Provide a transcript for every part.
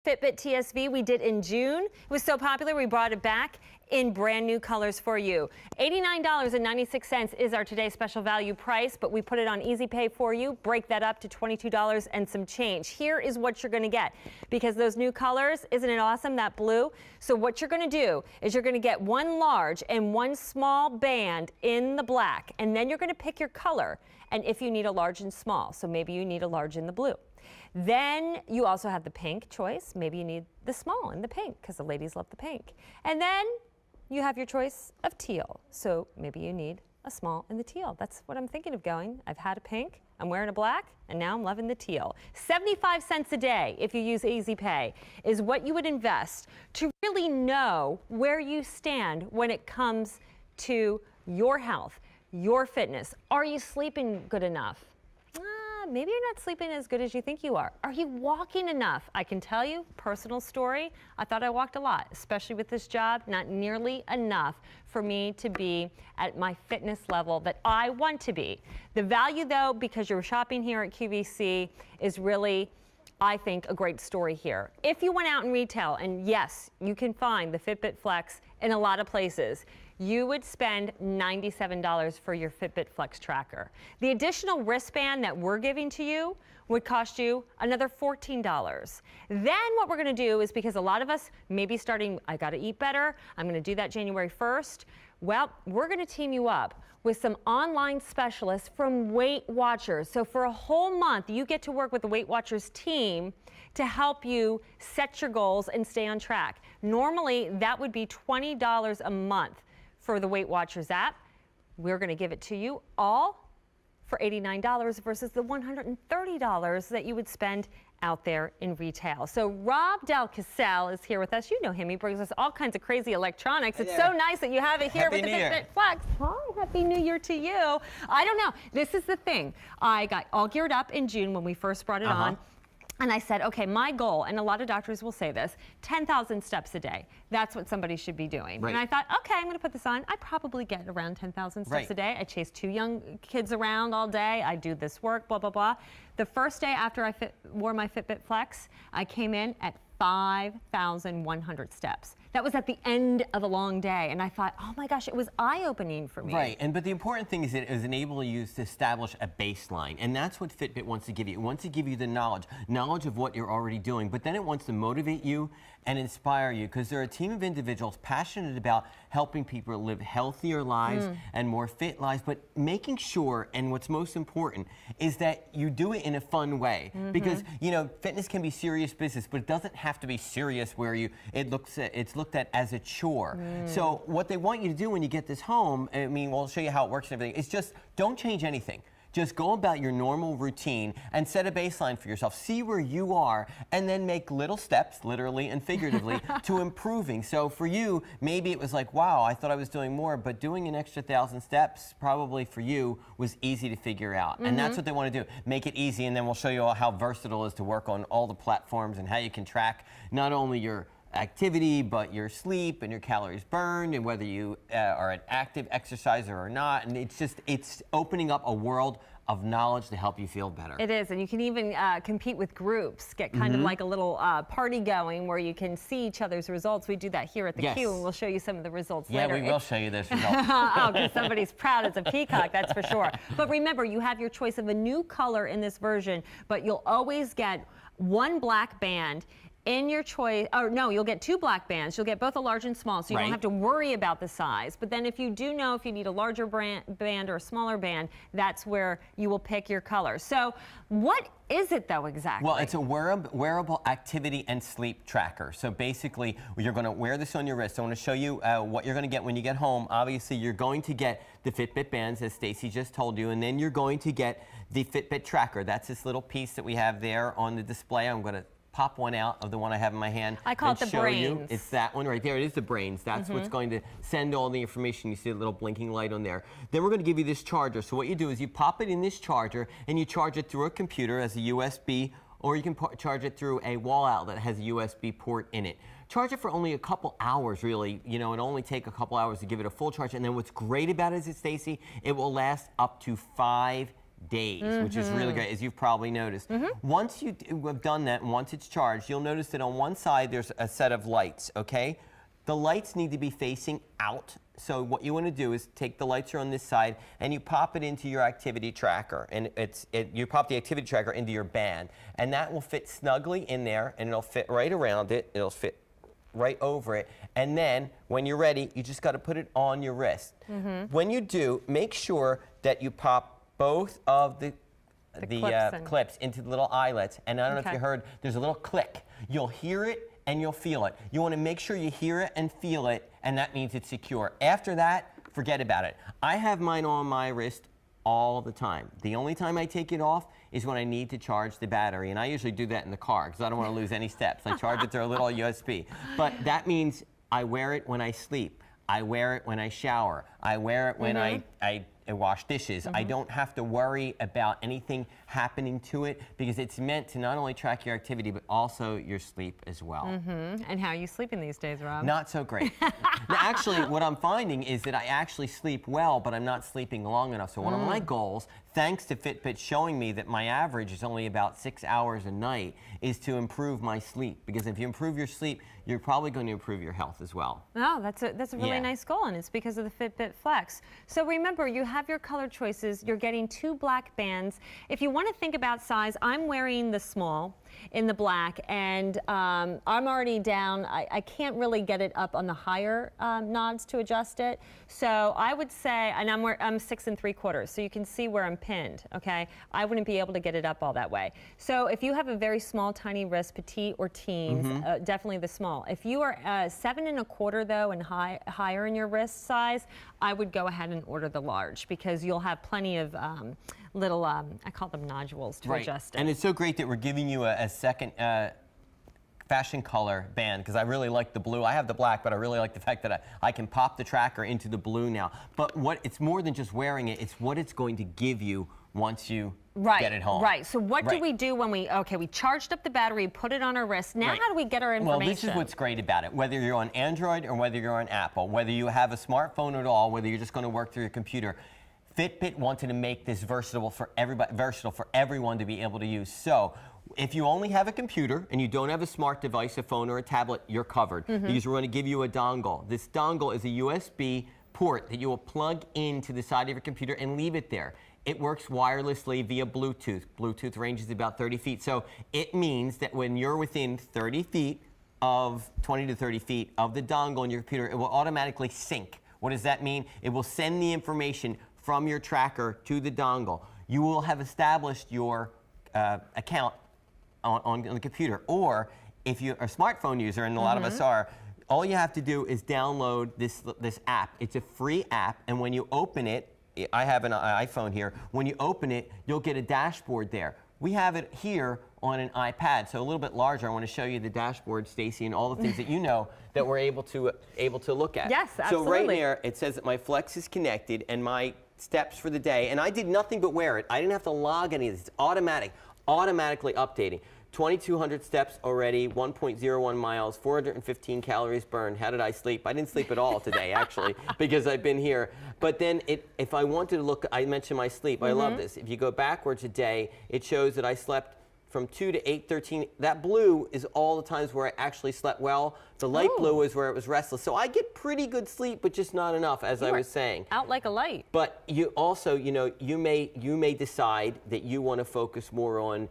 Fitbit TSV we did in June. It was so popular we brought it back in brand new colors for you. $89.96 is our today's special value price, but we put it on Easy Pay for you. Break that up to $22 and some change. Here is what you're going to get, because those new colors, isn't it awesome, that blue? So what you're going to do is you're going to get one large and one small band in the black, and then you're going to pick your color, and if you need a large and small, so maybe you need a large in the blue. Then you also have the pink choice. Maybe you need the small in the pink because the ladies love the pink. And then you have your choice of teal. So maybe you need a small in the teal. That's what I'm thinking of going. I've had a pink, I'm wearing a black, and now I'm loving the teal. 75 cents a day, if you use Easy Pay, is what you would invest to really know where you stand when it comes to your health, your fitness. Are you sleeping good enough? Maybe you're not sleeping as good as you think you are. Are you walking enough? I can tell you, personal story, I thought I walked a lot, especially with this job, not nearly enough for me to be at my fitness level that I want to be. The value, though, because you're shopping here at QVC, is really, I think, a great story here. If you went out in retail, and yes, you can find the Fitbit Flex in a lot of places, you would spend $97 for your Fitbit Flex tracker. The additional wristband that we're giving to you would cost you another $14. Then what we're gonna do is, because a lot of us may be starting, I gotta eat better, I'm gonna do that January 1st, well, we're gonna team you up with some online specialists from Weight Watchers. So for a whole month, you get to work with the Weight Watchers team to help you set your goals and stay on track. Normally, that would be $20 a month for the Weight Watchers app. We're going to give it to you all for $89 versus the $130 that you would spend out there in retail. So Rob Del Cassell is here with us. You know him. He brings us all kinds of crazy electronics. It's so nice that you have it here with the Fitbit Flex. Hi, Happy New Year to you. I don't know. This is the thing. I got all geared up in June when we first brought it on. And I said, okay, my goal, and a lot of doctors will say this, 10,000 steps a day. That's what somebody should be doing. And I thought, okay, I'm going to put this on. I probably get around 10,000 steps a day. I chase 2 young kids around all day. I do this work, blah, blah, blah. The first day after I wore my Fitbit Flex, I came in at 5,100 steps. That was at the end of a long day, and I thought, oh my gosh, it was eye-opening for me. But the important thing is it enabling you to establish a baseline, and that's what Fitbit wants to give you. It wants to give you the knowledge of what you're already doing, but then it wants to motivate you and inspire you, because they're a team of individuals passionate about helping people live healthier lives and more fit lives, but making sure, and what's most important, is that you do it in a fun way. Because, you know, fitness can be serious business, but it doesn't have to be serious where it's looked at as a chore. So what they want you to do when you get this home, I mean, we'll show you how it works and everything, is just don't change anything. Just go about your normal routine and set a baseline for yourself. See where you are, and then make little steps, literally and figuratively, to improving. So for you, maybe it was like, wow, I thought I was doing more, but doing an extra 1,000 steps probably for you was easy to figure out. And that's what they want to do. Make it easy, and then we'll show you all how versatile it is to work on all the platforms and how you can track not only your activity, but your sleep and your calories burned, and whether you are an active exerciser or not. And it's opening up a world of knowledge to help you feel better. It is, and you can even compete with groups, get kind of like a little party going where you can see each other's results. We do that here at the Q, and we'll show you some of the results later. Yeah, we will show you those results. Oh, because somebody's proud as a peacock, that's for sure. But remember, you have your choice of a new color in this version, but you'll always get one black band in your choice, or no, you'll get 2 black bands. You'll get both a large and small, so you don't have to worry about the size. But then if you do know if you need a larger band or a smaller band, that's where you will pick your color. So what is it, though, exactly? Well, it's a wearable activity and sleep tracker. So basically, you're going to wear this on your wrist. So I want to show you what you're going to get when you get home. Obviously, you're going to get the Fitbit bands, as Stacey just told you, and then you're going to get the Fitbit tracker. That's this little piece that we have there on the display. I'm going to pop one out of the one I have in my hand. I call it the brains. It's that one right there. It is the brains. That's what's going to send all the information. You see a little blinking light on there. Then we're going to give you this charger. So what you do is you pop it in this charger and you charge it through a computer as a USB, or you can charge it through a wall outlet that has a USB port in it. Charge it for only a couple hours, really. You know, it'll only take a couple hours to give it a full charge. And then what's great about it is, Stacey, it will last up to 5 days, which is really great, as you've probably noticed. Once you have done that, and once it's charged, you'll notice that on one side there's a set of lights, okay? The lights need to be facing out. So what you want to do is take the lights are on this side and you pop it into your activity tracker, and you pop the activity tracker into your band, and that will fit snugly in there, and it'll fit right around it. It'll fit right over it, and then when you're ready, you just got to put it on your wrist. When you do, make sure that you pop both of the clips into the little eyelets, and I don't know if you heard, there's a little click. You'll hear it and you'll feel it. You want to make sure you hear it and feel it, and that means it's secure. After that, forget about it. I have mine on my wrist all the time. The only time I take it off is when I need to charge the battery, and I usually do that in the car because I don't want to lose any steps. I charge it through a little USB. But that means I wear it when I sleep. I wear it when I shower. I wear it when I wash dishes. I don't have to worry about anything happening to it because it's meant to not only track your activity but also your sleep as well. And how are you sleeping these days, Rob? Not so great. Now, actually, what I'm finding is that I actually sleep well, but I'm not sleeping long enough. So one of my goals, thanks to Fitbit showing me that my average is only about 6 hours a night, is to improve my sleep. Because if you improve your sleep, you're probably going to improve your health as well. Oh, that's a really nice goal, and it's because of the Fitbit Flex. So remember, you have your color choices. You're getting 2 black bands. If you want to think about size, I'm wearing the small in the black, and I'm already down. I can't really get it up on the higher nods to adjust it. So I would say, and I'm 6 3/4, so you can see where I'm pinned, okay? I wouldn't be able to get it up all that way. So if you have a very small, tiny wrist, petite or teens, definitely the small. If you are 7 1/4 though and higher in your wrist size, I would go ahead and order the large because you'll have plenty of little, I call them nodules to adjust it. And it's so great that we're giving you a second fashion color band because I really like the blue. I have the black, but I really like the fact that I can pop the tracker into the blue now. But it's more than just wearing it, it's what it's going to give you once you get it home. Right. So what do we do when we charged up the battery, put it on our wrist. Now how do we get our information? Well, this is what's great about it. Whether you're on Android or whether you're on Apple, whether you have a smartphone at all, whether you're just going to work through your computer, Fitbit wanted to make this versatile for everyone to be able to use. So if you only have a computer and you don't have a smart device, a phone or a tablet, you're covered because we're going to give you a dongle. This dongle is a USB port that you will plug into the side of your computer and leave it there. It works wirelessly via Bluetooth. Bluetooth range is about 30 feet. So it means that when you're within 30 feet of 20 to 30 feet of the dongle in your computer, it will automatically sync. What does that mean? It will send the information from your tracker to the dongle. You will have established your account on the computer. Or if you're a smartphone user, and a lot of us are, all you have to do is download this app. It's a free app, and when you open it, I have an iPhone here. When you open it, you'll get a dashboard there. We have it here on an iPad, so a little bit larger. I want to show you the dashboard, Stacey, and all the things that you know that we're able to look at. Yes, absolutely. So right there, it says that my Flex is connected and my steps for the day, and I did nothing but wear it. I didn't have to log any of this. It's automatically updating. 2,200 steps already, 1.01 miles, 415 calories burned. How did I sleep? I didn't sleep at all today, actually, because I've been here. But then if I wanted to look, I mentioned my sleep. I love this. If you go backwards a day, it shows that I slept from 2 to 8:13. That blue is all the times where I actually slept well. The light blue is where it was restless. So I get pretty good sleep, but just not enough, as I was saying. Out like a light. But you also, you may decide that you want to focus more on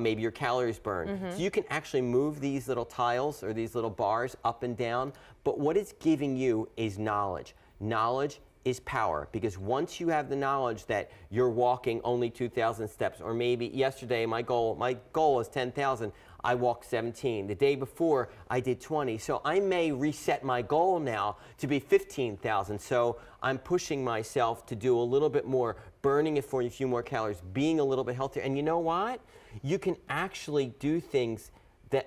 maybe your calories burned. So you can actually move these little tiles or these little bars up and down. But what it's giving you is knowledge. Knowledge is power, because once you have the knowledge that you're walking only 2,000 steps, or maybe yesterday my goal is 10,000, I walked 17. The day before I did 20. So I may reset my goal now to be 15,000. So I'm pushing myself to do a little bit more, burning it for a few more calories, being a little bit healthier. And you know what? You can actually do things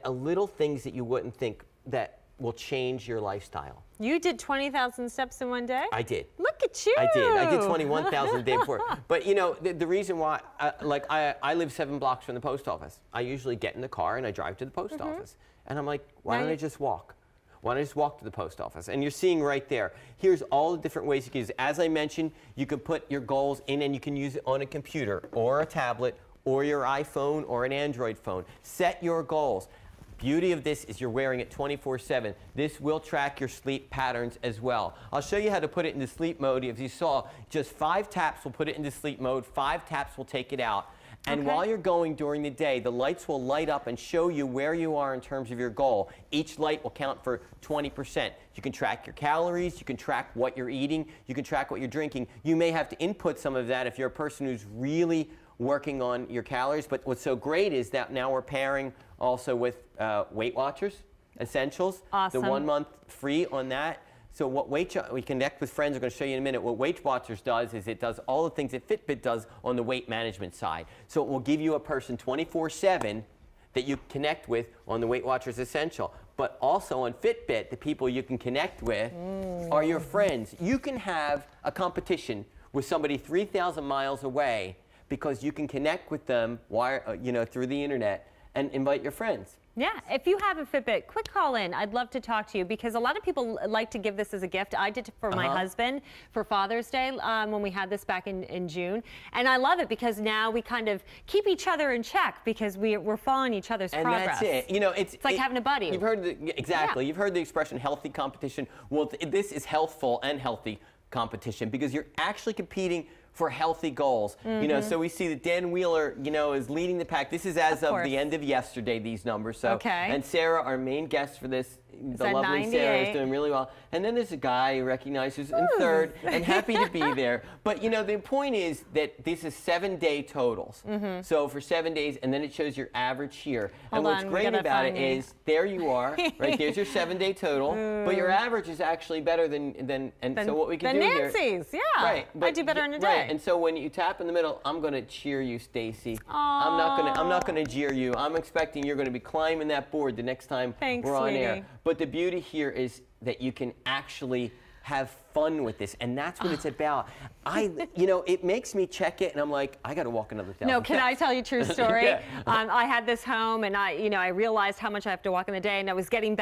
little things that you wouldn't think that will change your lifestyle. You did 20,000 steps in one day? I did. Look at you. I did. I did 21,000 the day before. But the reason why, I live 7 blocks from the post office. I usually get in the car and I drive to the post office. And I'm like, why don't I just walk? Why don't I just walk to the post office? And you're seeing right there, here's all the different ways you can use it. As I mentioned, you can put your goals in and you can use it on a computer or a tablet or your iPhone or an Android phone. Set your goals. Beauty of this is you're wearing it 24/7. This will track your sleep patterns as well. I'll show you how to put it into sleep mode. As you saw, just 5 taps will put it into sleep mode, 5 taps will take it out. And while you're going during the day, the lights will light up and show you where you are in terms of your goal. Each light will count for 20%. You can track your calories, you can track what you're eating, you can track what you're drinking. You may have to input some of that if you're a person who's really working on your calories. But what's so great is that now we're pairing also with Weight Watchers Essentials. Awesome. The 1 month free on that. So what we connect with friends, we're going to show you in a minute. What Weight Watchers does is it does all the things that Fitbit does on the weight management side. So it will give you a person 24/7 that you connect with on the Weight Watchers Essential. But also on Fitbit, the people you can connect with are your friends. You can have a competition with somebody 3,000 miles away because you can connect with them through the internet and invite your friends. Yeah, if you have a Fitbit, quick call in. I'd love to talk to you because a lot of people like to give this as a gift. I did for my husband for Father's Day when we had this back in June. And I love it because now we kind of keep each other in check because we're following each other's progress. And that's it. You know, it's like having a buddy. You've heard exactly. Yeah. You've heard the expression healthy competition. Well, this is healthful and healthy competition because you're actually competing for healthy goals. You know, so we see that Dan Wheeler, is leading the pack. This is as of the end of yesterday, these numbers. So, and Sarah, our main guest for this, the lovely 98. Sarah, is doing really well. And then there's a guy who recognizes in third and happy to be there. But, the point is that this is 7-day totals. So for 7 days, and then it shows your average here. And what's great about it is there you are, right? There's your 7-day total, but your average is actually better than so what we can do here. Nancy's, yeah. Right. I do better in a day. Right. And so when you tap in the middle, I'm going to cheer you, Stacey. I'm not going to jeer you. I'm expecting you're going to be climbing that board the next time we're on air. But the beauty here is that you can actually have fun with this, and that's what it's about. It makes me check it, and I'm like, I got to walk another 1,000 No, can I tell you a true story? Yeah. I had this home, and I realized how much I have to walk in a day, and I was getting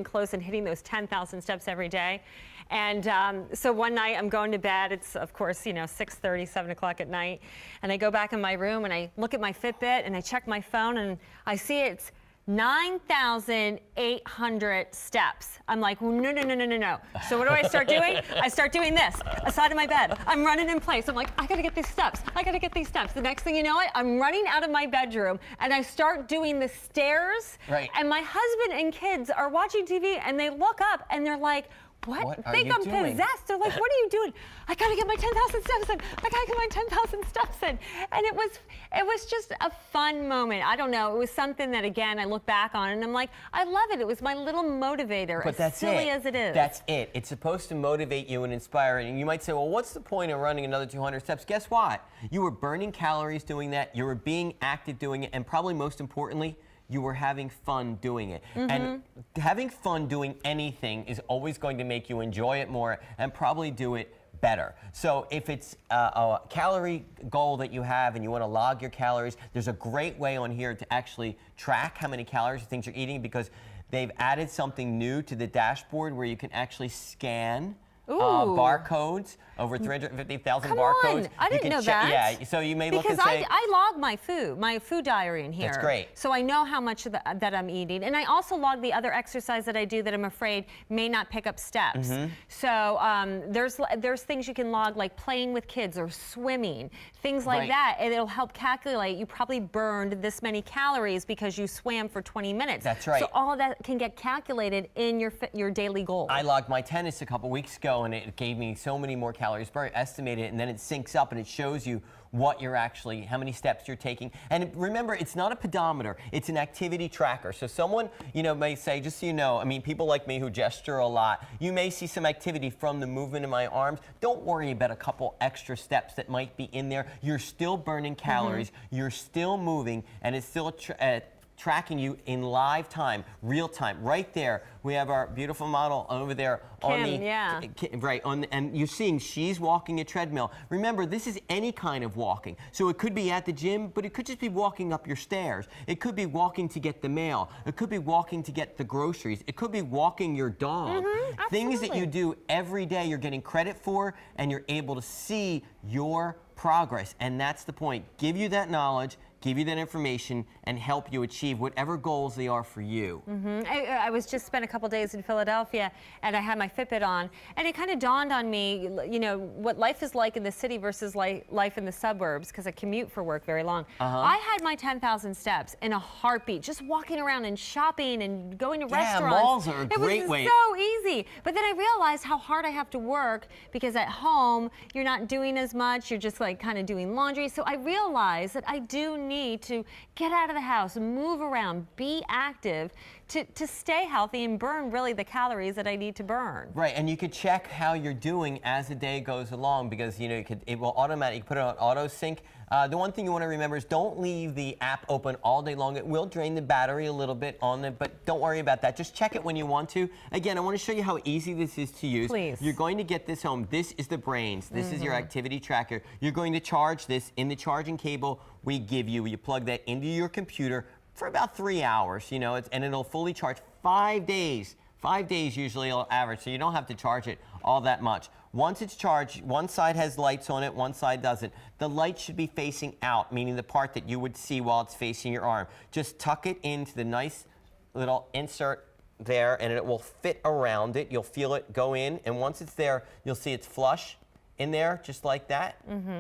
close and hitting those 10,000 steps every day. And so one night I'm going to bed. It's, of course, 6:30, 7 o'clock at night. And I go back in my room and I look at my Fitbit and I check my phone and I see it's 9,800 steps. I'm like, no. So what do I start doing? I start doing this, aside of my bed. I'm running in place. I'm like, I gotta get these steps. The next thing you know I'm running out of my bedroom and I start doing the stairs. Right. And my husband and kids are watching TV and they look up and they're like, what? Are Think you I'm doing? Possessed. They're like, what are you doing? I gotta get my 10,000 steps in. I gotta get my 10,000 steps in. And it was just a fun moment. I don't know. It was something that, again, I look back on and I'm like, I love it. It was my little motivator, but that's silly as it is. That's it. It's supposed to motivate you and inspire you. And you might say, well, what's the point of running another 200 steps? Guess what? You were burning calories doing that. You were being active doing it. And probably most importantly, you were having fun doing it. And having fun doing anything is always going to make you enjoy it more and probably do it better. So if it's a calorie goal that you have and you want to log your calories, there's a great way on here to actually track how many calories you think you're eating because they've added something new to the dashboard where you can actually scan barcodes, over 350,000 barcodes. I didn't know that. Yeah, so you may look and say... Because I log my food diary in here. That's great. So I know how much that I'm eating. And I also log the other exercise that I do that I'm afraid may not pick up steps. So there's things you can log like playing with kids or swimming, things like that. And it'll help calculate you probably burned this many calories because you swam for 20 minutes. That's right. So all of that can get calculated in your daily goals. I logged my tennis a couple weeks ago and it gave me so many more calories per estimate it, and then it syncs up and it shows you what you're actually, how many steps you're taking. And remember, it's not a pedometer, it's an activity tracker. So someone, may say, just so you know, I mean, people like me who gesture a lot, you may see some activity from the movement of my arms. Don't worry about a couple extra steps that might be in there. You're still burning calories, you're still moving, and it's still tracking you in live time, real time, right there. We have our beautiful model over there on Kim, the yeah. right on, and you're seeing she's walking a treadmill. Remember, this is any kind of walking. So it could be at the gym, but it could just be walking up your stairs. It could be walking to get the mail. It could be walking to get the groceries. It could be walking your dog. Things that you do every day, you're getting credit for, and you're able to see your progress. And that's the point. Give you that knowledge, give you that information, and help you achieve whatever goals they are for you. I was just spent a couple days in Philadelphia, and I had my Fitbit on, and it kind of dawned on me, you know, what life is like in the city versus life in the suburbs, because I commute for work very long. I had my 10,000 steps in a heartbeat, just walking around and shopping and going to restaurants. Malls are a great way. It was so easy. But then I realized how hard I have to work, because at home, you're not doing as much. You're just like kind of doing laundry. So I realized that I do need to get out of the house, move around, be active to stay healthy and burn really the calories that I need to burn. Right, and you could check how you're doing as the day goes along, because you know it will automatically put it on auto sync. The one thing you want to remember is don't leave the app open all day long. It will drain the battery a little bit on it, but don't worry about that. Just check it when you want to. Again, I want to show you how easy this is to use. Please. You're going to get this home. This is the brains. This is your activity tracker. You're going to charge this in the charging cable we give you. You plug that into your computer for about 3 hours, you know, and it'll fully charge 5 days. 5 days usually on average, so you don't have to charge it all that much. Once it's charged, one side has lights on it, one side doesn't. The light should be facing out, meaning the part that you would see while it's facing your arm. Just tuck it into the nice little insert there, and it will fit around it. You'll feel it go in, and once it's there, you'll see it's flush in there, just like that.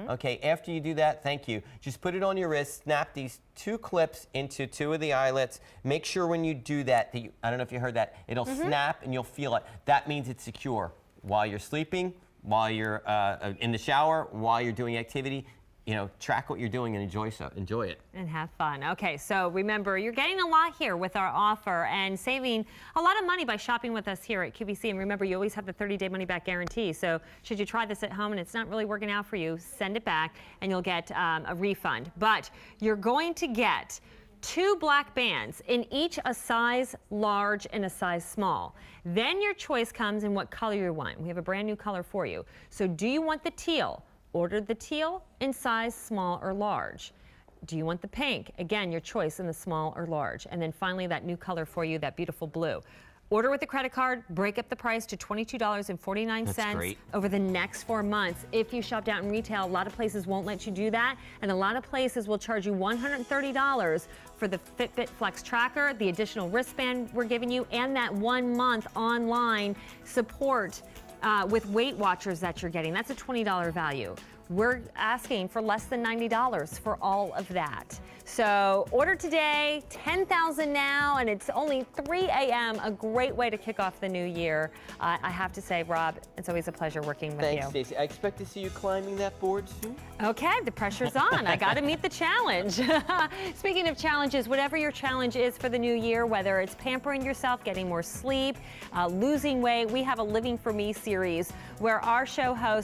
Okay, after you do that, thank you. Just put it on your wrist, snap these 2 clips into 2 of the eyelets. Make sure when you do that, I don't know if you heard that, it'll snap and you'll feel it. That means it's secure. While you're sleeping, while you're in the shower, while you're doing activity, you know, track what you're doing and enjoy it. And have fun. Okay, so remember, you're getting a lot here with our offer and saving a lot of money by shopping with us here at QVC. And remember, you always have the 30-day money-back guarantee. So should you try this at home and it's not really working out for you, send it back and you'll get a refund. But you're going to get 2 black bands, in each a size large and a size small. Then your choice comes in what color you want. We have a brand new color for you. So do you want the teal? Order the teal in size small or large. Do you want the pink? Again, your choice in the small or large. And then finally, that new color for you, that beautiful blue. Order with a credit card, break up the price to $22.49 over the next 4 months. If you shopped out in retail, a lot of places won't let you do that, and a lot of places will charge you $130 for the Fitbit Flex tracker, the additional wristband we're giving you, and that 1 month online support with Weight Watchers that you're getting. That's a $20 value. We're asking for less than $90 for all of that. So order today, $10,000 now, and it's only 3 a.m. A great way to kick off the new year. I have to say, Rob, it's always a pleasure working with you. Thanks, Stacey. I expect to see you climbing that board soon. Okay, the pressure's on. I got to meet the challenge. Speaking of challenges, whatever your challenge is for the new year, whether it's pampering yourself, getting more sleep, losing weight, we have a Living for Me series where our show host